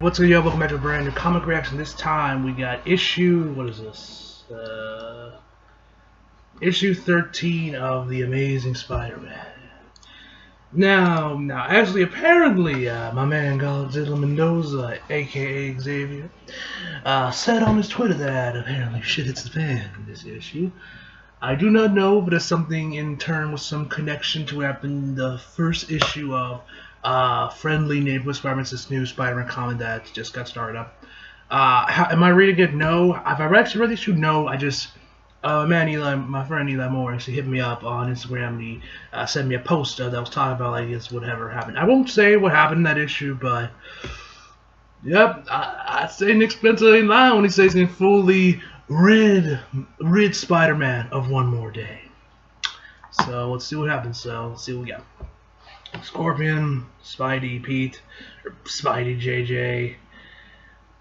What's good, yo? Welcome back to a brand new comic reaction. This time we got issue, what is this? Issue 13 of The Amazing Spider-Man. Now, actually, apparently, my man Godzilla Mendoza, aka Xavier, said on his Twitter that apparently shit hits the fan in this issue. I do not know, but it's something in turn with some connection to what happened in the first issue of Friendly Neighborhood Spider-Man, this new Spider-Man comic that just got started up. Am I reading it? No. Have I actually read the issue? No. I just, my friend Eli Moore actually hit me up on Instagram. He sent me a post that was talking about, like, it's whatever happened. I won't say what happened in that issue, but yep, I'd say Nick Spencer ain't lying when he says he can fully rid Spider-Man of one more day. So let's see what happens. So let's see what we got. Scorpion, Spidey, Pete, or Spidey, JJ,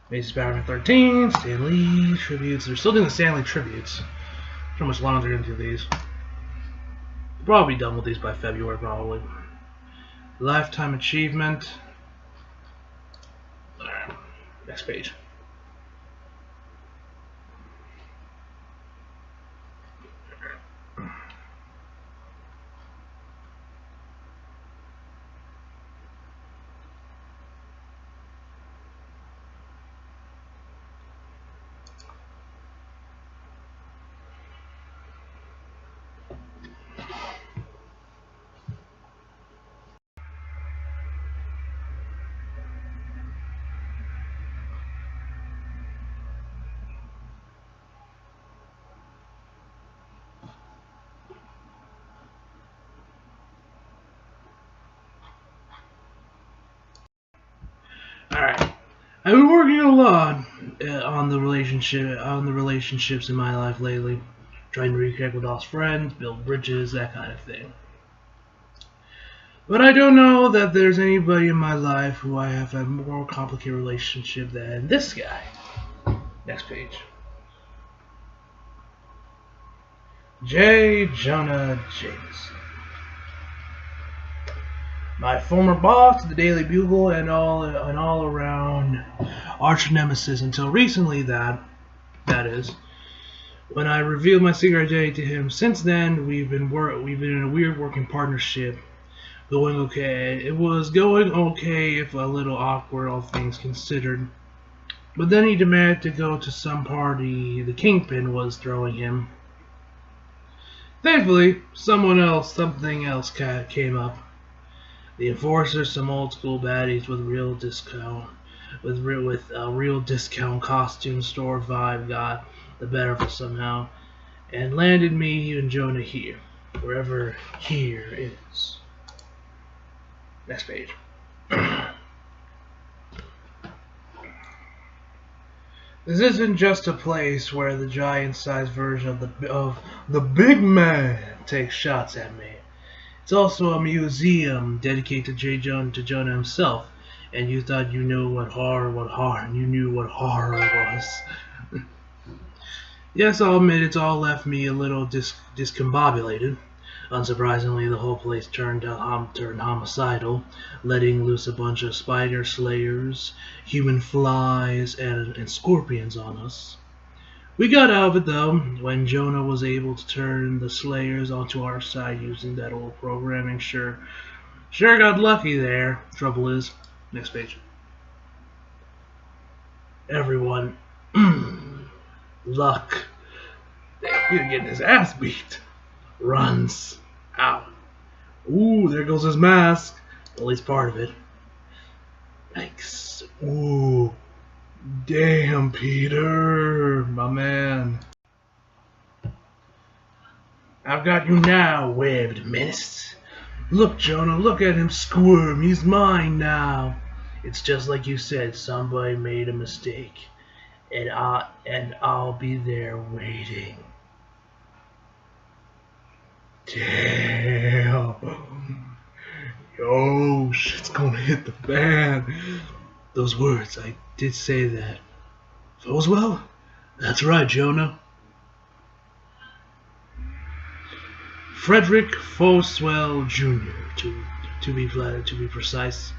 Amazing Spider-Man 13, Stan Lee tributes. They're still doing the Stan Lee tributes. How much longer they're gonna do these? They'll probably be done with these by February, probably. Lifetime achievement. Alright, next page. Alright, I've been working a lot on the relationships in my life lately, trying to reconnect with lost friends, build bridges, that kind of thing. But I don't know that there's anybody in my life who I have a more complicated relationship than this guy. Next page. J. Jonah Jameson. My former boss, the Daily Bugle, and all around arch nemesis until recently. That is when I revealed my secret identity to him. Since then, we've been in a weird working partnership. Going okay. It was going okay, if a little awkward, all things considered. But then he demanded to go to some party the Kingpin was throwing him. Thankfully, something else came up. The Enforcers, some old school baddies with real discount costume store vibe, got the better of it somehow, and landed me and Jonah here, wherever here is. Next page. This isn't just a place where the giant-sized version of the big man takes shots at me. It's also a museum dedicated to Jonah himself, and you thought you knew what horror was. Yes, I'll admit it's all left me a little discombobulated. Unsurprisingly, the whole place turned homicidal, letting loose a bunch of spider slayers, human flies, and scorpions on us. We got out of it, though, when Jonah was able to turn the Slayers onto our side using that old programming. Sure got lucky there. Trouble is, next page. Everyone, luck. He's getting his ass beat. Runs out. Ooh, there goes his mask. At least part of it. Yikes. Ooh. Damn, Peter, my man. I've got you now, webbed menace. Look, Jonah, look at him squirm. He's mine now. It's just like you said, somebody made a mistake. And I'll be there waiting. Damn. Yo, shit's gonna hit the fan. Those words, I did say that. Goes well? That's right, Jonah. Frederick Foswell Jr. to be precise.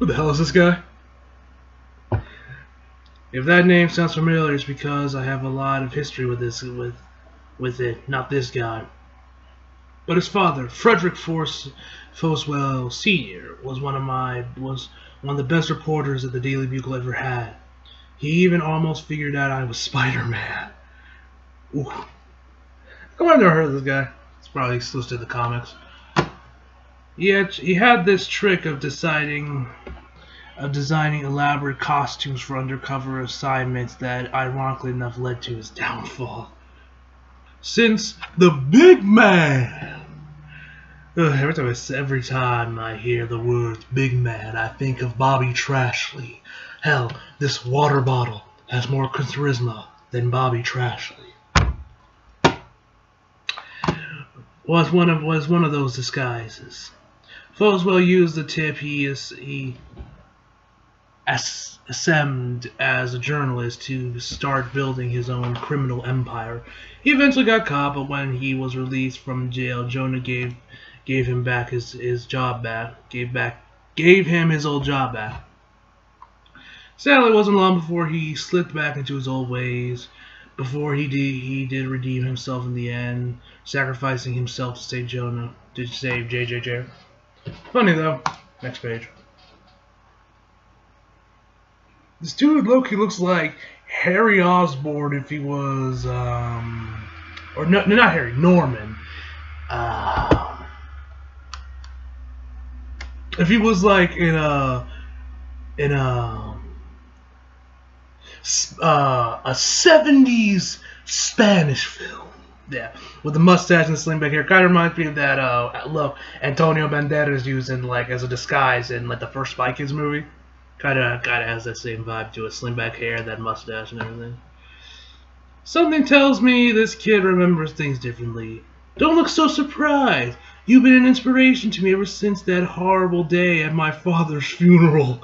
Who the hell is this guy? If that name sounds familiar, it's because I have a lot of history with it. Not this guy, but his father, Frederick Foswell Sr. was one of the best reporters that the Daily Bugle ever had. He even almost figured out I was Spider-Man. Ooh. Come on, I've never heard of this guy. It's probably exclusive to the comics. He had this trick of designing elaborate costumes for undercover assignments that, ironically enough, led to his downfall. Since the big man. Every time I hear the words big man, I think of Bobby Trashley. Hell, this water bottle has more charisma than Bobby Trashley. Was one of those disguises. Foswell used the tip he assumed as a journalist to start building his own criminal empire. He eventually got caught, but when he was released from jail, Jonah gave him back his job back. Gave him his old job back. Sadly, it wasn't long before he slipped back into his old ways. Before he did redeem himself in the end, sacrificing himself to save Jonah, to save JJJ. Funny though. Next page. This dude Loki looks like Harry Osborn if he was, or no, not Harry, Norman. If he was like in a 70s Spanish film. Yeah, with the mustache and the sling back hair. Kind of reminds me of that look Antonio Banderas used in, like, as a disguise in, like, the first Spy Kids movie. Kind of has that same vibe to it. Sling back hair, that mustache and everything. Something tells me this kid remembers things differently. Don't look so surprised. You've been an inspiration to me ever since that horrible day at my father's funeral.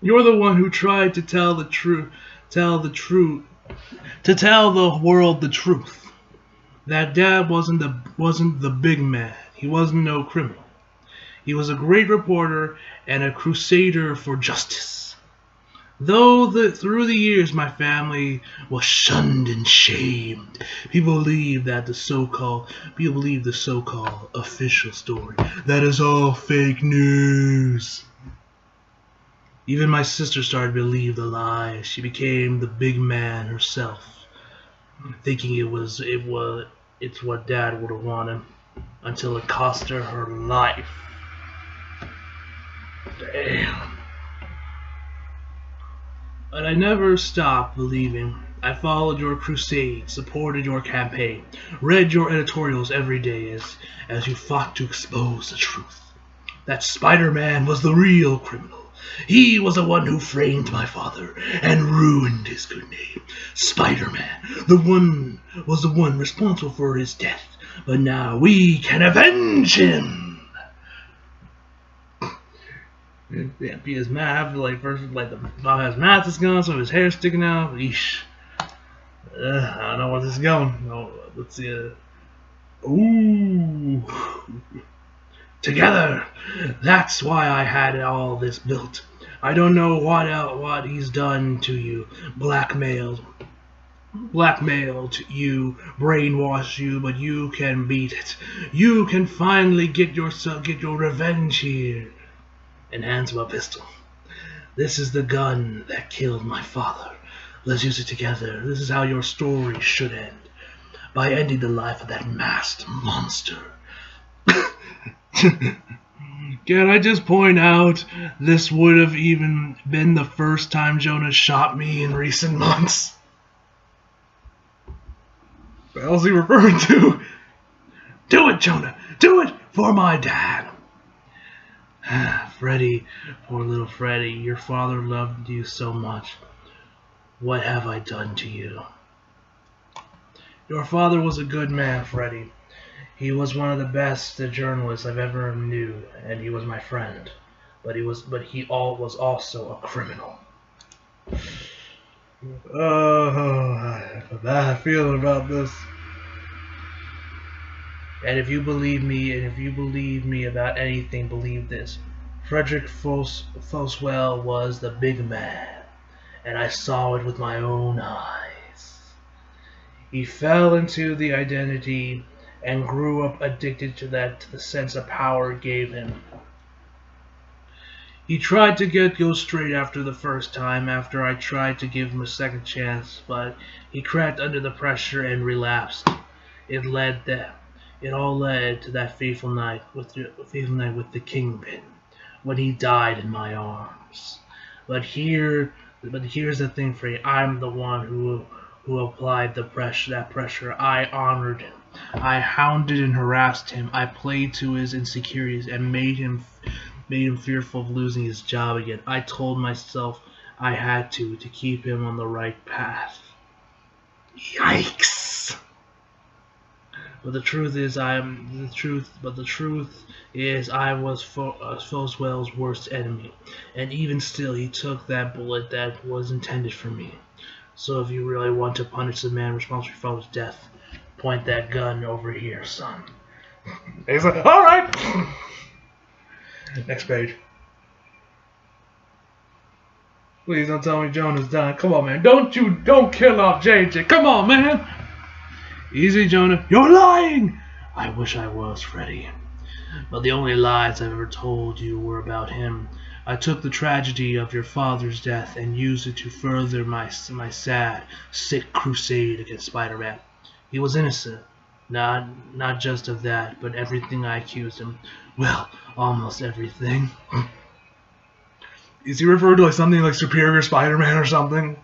You're the one who tried to tell the world the truth. That Dad wasn't the big man. He wasn't no criminal. He was a great reporter and a crusader for justice. Through the years my family was shunned and shamed, people believe the so-called official story. That is all fake news. Even my sister started to believe the lies. She became the big man herself, thinking it's what Dad would have wanted, until it cost her her life. Damn. But I never stopped believing. I followed your crusade, supported your campaign, read your editorials every day as you fought to expose the truth. That Spider-Man was the real criminal. He was the one who framed my father and ruined his good name. Spider-Man, was the one responsible for his death. But now we can avenge him. Yeah, his mask, the Bob has mask that's gone, so his hair's sticking out. Eesh. I don't know where this is going. Oh, let's see. Ooh. Together. That's why I had all this built. I don't know what he's done to you. Blackmailed you, brainwashed you, but you can beat it. You can finally get your revenge here. And hands him a pistol. This is the gun that killed my father. Let's use it together. This is how your story should end. By ending the life of that masked monster. Can I just point out, this would have even been the first time Jonah shot me in recent months. What else is he referring to? Do it, Jonah! Do it for my dad! Freddy, poor little Freddy, your father loved you so much. What have I done to you? Your father was a good man, Freddy. He was one of the best journalists I've ever knew, and he was my friend. But he was also a criminal. Oh, I have a bad feeling about this. And if you believe me about anything, believe this. Frederick Foswell was the big man, and I saw it with my own eyes. He fell into the identity and grew up addicted to the sense of power it gave him. He tried to go straight after the first time after I tried to give him a second chance, but he cracked under the pressure and relapsed. It all led to that fateful night with the Kingpin, when he died in my arms. But here's the thing for you. I'm the one who applied that pressure. I honored him. I hounded and harassed him. I played to his insecurities and made him fearful of losing his job again. I told myself I had to keep him on the right path. Yikes! But the truth is, I was Foswell's worst enemy, and even still, he took that bullet that was intended for me. So, if you really want to punish the man responsible for your father's death, point that gun over here, son. He's like, all right. Next page. Please don't tell me Jonah's done. Come on, man. Don't kill off JJ. Come on, man. Easy, Jonah. You're lying! I wish I was, Freddy. But the only lies I've ever told you were about him. I took the tragedy of your father's death and used it to further my sad, sick crusade against Spider-Man. He was innocent. Not just of that, but everything I accused him. Well, almost everything. Is he referred to like something like Superior Spider-Man or something?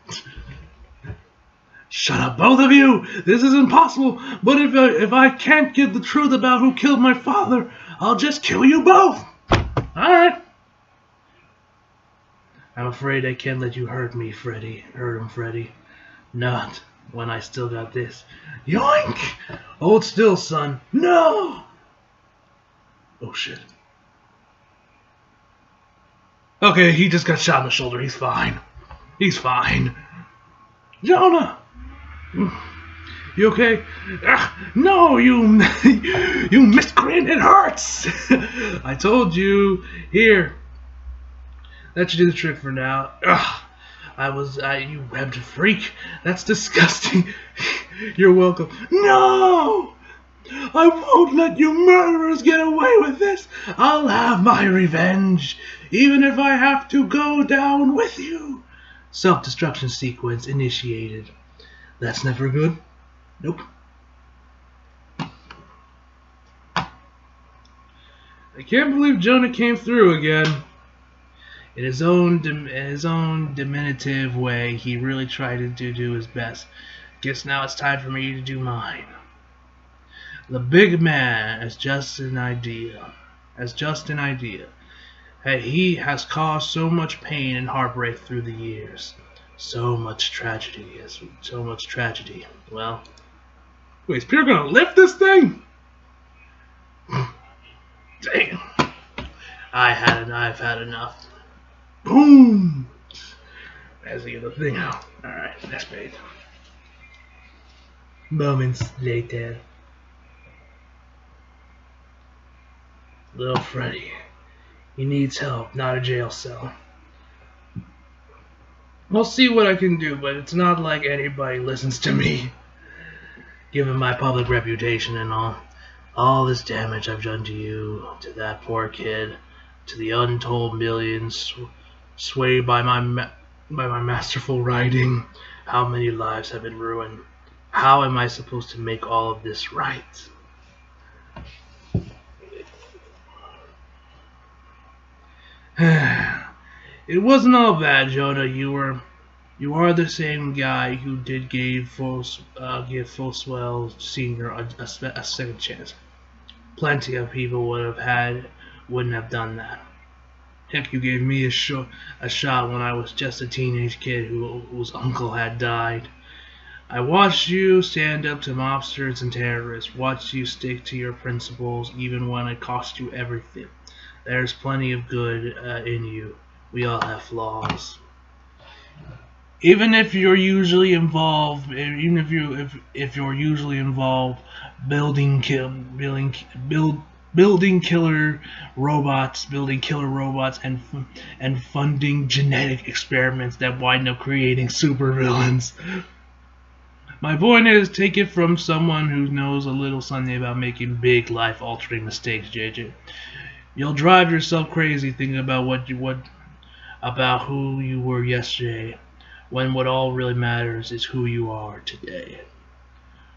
Shut up, both of you! This is impossible, but if I can't get the truth about who killed my father, I'll just kill you both! Alright. I'm afraid I can't let you hurt me, Freddy. Hurt him, Freddy. Not when I still got this. Yoink! Hold still, son. No! Oh, shit. Okay, he just got shot in the shoulder. He's fine. He's fine. Jonah! You okay? No, you miscreant, it hurts! I told you. Here. That should do the trick for now. You webbed freak. That's disgusting. You're welcome. No! I won't let you murderers get away with this. I'll have my revenge, even if I have to go down with you. Self-destruction sequence initiated. That's never good. Nope. I can't believe Jonah came through again. In his own diminutive way, he really tried to do his best. Guess now it's time for me to do mine. The big man is just an idea. He has caused so much pain and heartbreak through the years. So much tragedy. Well, wait, is Peter gonna lift this thing? Damn. I've had enough. Boom! As you get the thing out. Alright, next page. Moments later. Little Freddy. He needs help, not a jail cell. I'll see what I can do, but it's not like anybody listens to me. Given my public reputation and all this damage I've done to you, to that poor kid, to the untold millions swayed by my masterful writing, how many lives have been ruined? How am I supposed to make all of this right? It wasn't all bad, Jonah. You are the same guy who did give Foswell Sr. a second chance. Plenty of people wouldn't have done that. Heck, you gave me a shot when I was just a teenage kid whose uncle had died. I watched you stand up to mobsters and terrorists. Watched you stick to your principles even when it cost you everything. There's plenty of good in you. We all have flaws. Even if you're usually involved, building killer robots, and funding genetic experiments that wind up creating supervillains. My point is, take it from someone who knows a little something about making big life-altering mistakes, JJ. You'll drive yourself crazy thinking about about who you were yesterday, when what all really matters is who you are today.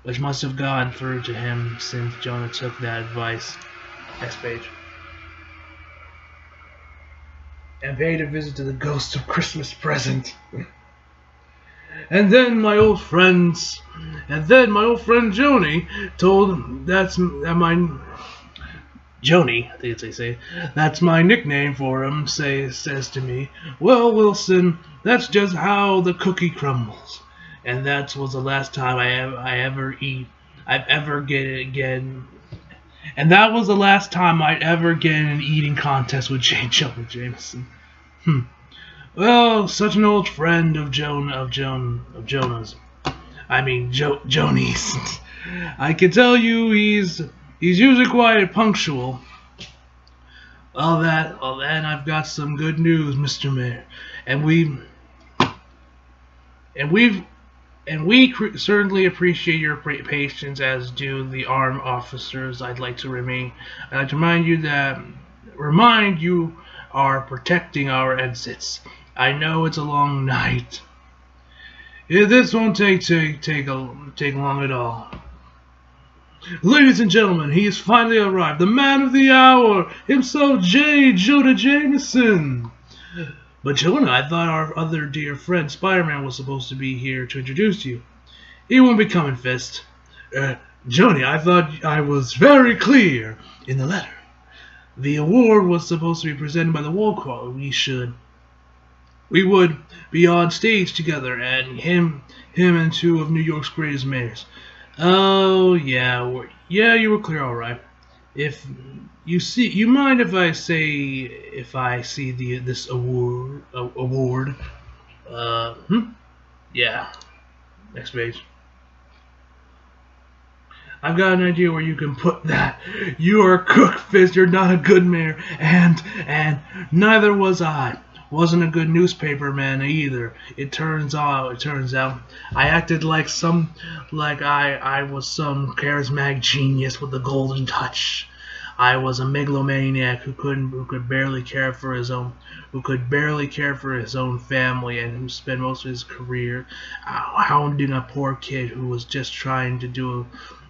Which must have gone through to him since Jonah took that advice. Next page. And paid a visit to the ghost of Christmas present. And then my old friend Joni told Joni, I think they say, that's my nickname for him, says to me, well, Wilson, that's just how the cookie crumbles. And that was the last time I'd ever get in an eating contest with J. Jonah Jameson. Well, such an old friend of Jonah's. I mean, Joni's. I can tell you he's usually quite punctual. Well, then I've got some good news, Mr. Mayor, and we certainly appreciate your patience, as do the armed officers. I'd like to remind you are protecting our exits. I know it's a long night. This won't take long at all. Ladies and gentlemen, he has finally arrived. The man of the hour himself, J. Jonah Jameson. But Jonah, I thought our other dear friend Spiderman was supposed to be here to introduce you. He won't be coming, Fist. Joni, I thought I was very clear in the letter. The award was supposed to be presented by the Wall Crawl. We would be on stage together, and him and two of New York's greatest mayors. Oh yeah, you were clear, all right. If you mind if I see this award? Yeah. Next page. I've got an idea where you can put that. You are a crook, Fist. You're not a good mayor, and neither was I. Wasn't a good newspaper man either. It turns out I acted like I was some charismatic genius with a golden touch. I was a megalomaniac who could barely care for his own family, and who spent most of his career hounding a poor kid who was just trying to do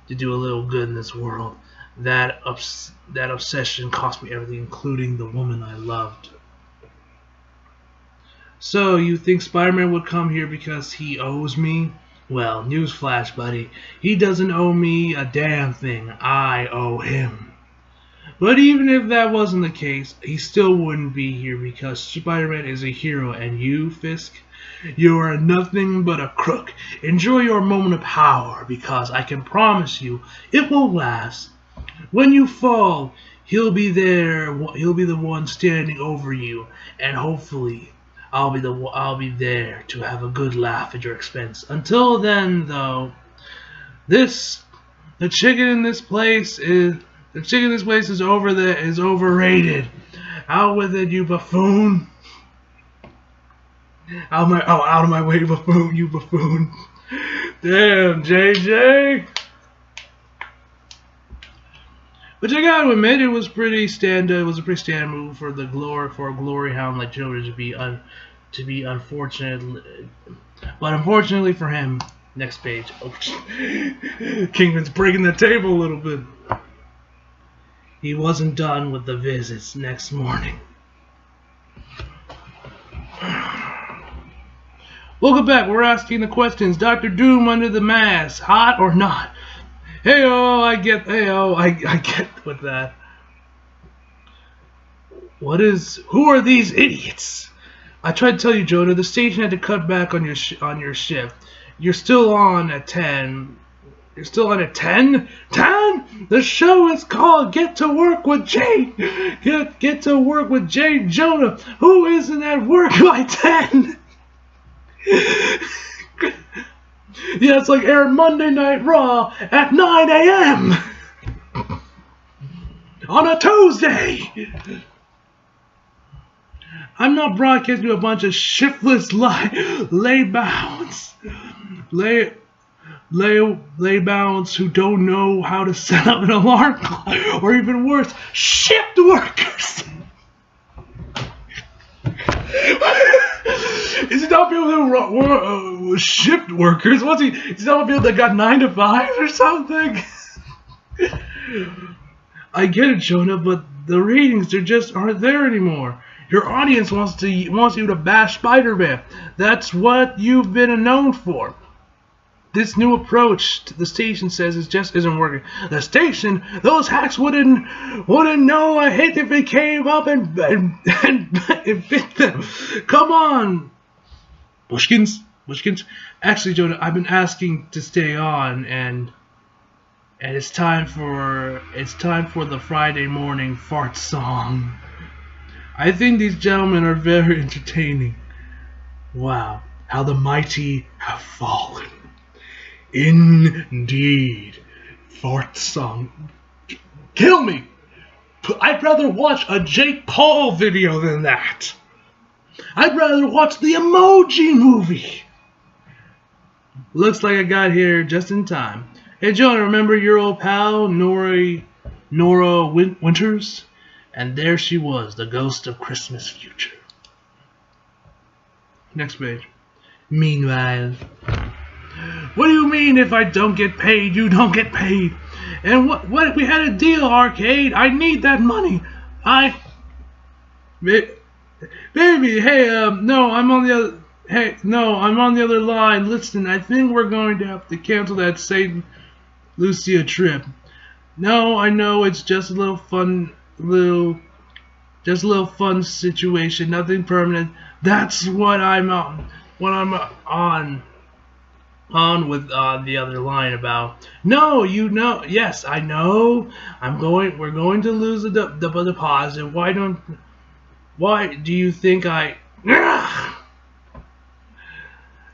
a little good in this world. That obsession cost me everything, including the woman I loved. So, you think Spider-Man would come here because he owes me? Well, newsflash, buddy. He doesn't owe me a damn thing. I owe him. But even if that wasn't the case, he still wouldn't be here because Spider-Man is a hero, and you, Fisk, you are nothing but a crook. Enjoy your moment of power, because I can promise you it won't last. When you fall, he'll be there. He'll be the one standing over you, and hopefully I'll be there to have a good laugh at your expense. Until then, though, the chicken in this place is overrated. Out with it, you buffoon! Out of my way, buffoon! You buffoon! Damn, JJ. But I gotta admit, it was a pretty standard move for a glory hound like Joker to be unfortunate. But unfortunately for him, next page. Oh, Kingman's breaking the table a little bit. He wasn't done with the visits next morning. Welcome back. We're asking the questions. Dr. Doom under the mask, hot or not? I get with that. Who are these idiots? I tried to tell you, Jonah, the station had to cut back on your shift. You're still on at 10. You're still on at 10? 10? The show is called Get to Work with Jay. Get to Work with Jay Jonah. Who isn't at work by 10? Yeah, it's like airing Monday Night Raw at 9 a.m. on a Tuesday. I'm not broadcasting to a bunch of shiftless laybounds who don't know how to set up an alarm clock, or even worse, shift workers. Is he not people that shift workers? What's he? Is he not people that got 9 to 5 or something? I get it, Jonah, but the ratings just aren't there anymore. Your audience wants you to bash Spider-Man. That's what you've been known for. This new approach the station says it just isn't working. The station, those hacks wouldn't know a hit if it came up and bit them. Come on, Bushkins. Actually, Jonah, I've been asking to stay on, and it's time for the Friday morning fart song. I think these gentlemen are very entertaining. Wow, how the mighty have fallen. Indeed. Fart song. Kill me! I'd rather watch a Jake Paul video than that. I'd rather watch the Emoji Movie. Looks like I got here just in time. Hey, Jonah, remember your old pal, Nora Winters? And there she was, the ghost of Christmas future. Next page. Meanwhile, what do you mean if I don't get paid, you don't get paid? And what we had a deal, Arcade. I need that money. Baby, hey, no, I'm on the other line. Listen, I think we're going to have to cancel that St. Lucia trip. No, I know it's just a little fun situation, nothing permanent. That's what I'm on with the other line about. No, you know, yes, I know. We're going to lose the deposit. Why do you think I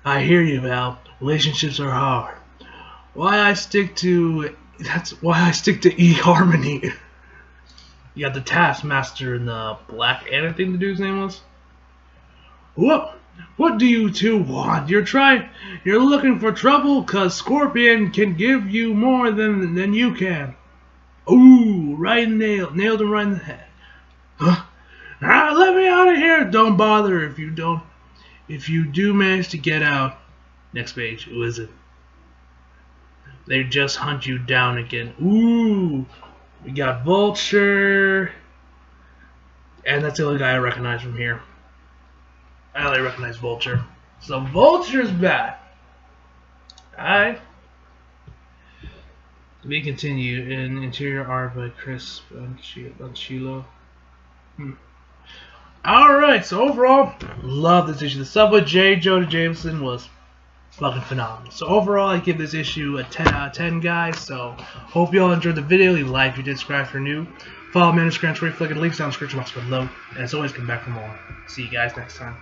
hear you, Val. Relationships are hard. That's why I stick to eHarmony. You got the Taskmaster and the Black Anna thing, the dude's name was. What do you two want? You're looking for trouble, cause Scorpion can give you more than you can. Ooh, nailed him right in the head. Huh? Let me out of here. Don't bother if you do manage to get out. Next page. Who is it? They just hunt you down again. Ooh. We got Vulture. And that's the only guy I recognize from here. I only recognize Vulture. So Vulture's back. Alright. We continue in interior art by Chris Banchilo. Alright, so overall, love this issue. The stuff with J. Jonah Jameson was fucking phenomenal. So overall, I give this issue a 10 out of 10, guys. So hope you all enjoyed the video. Leave a like if you did, subscribe if you're new. Follow me on Instagram, Twitter, flicking links down in the description box below. And as always, come back for more. See you guys next time.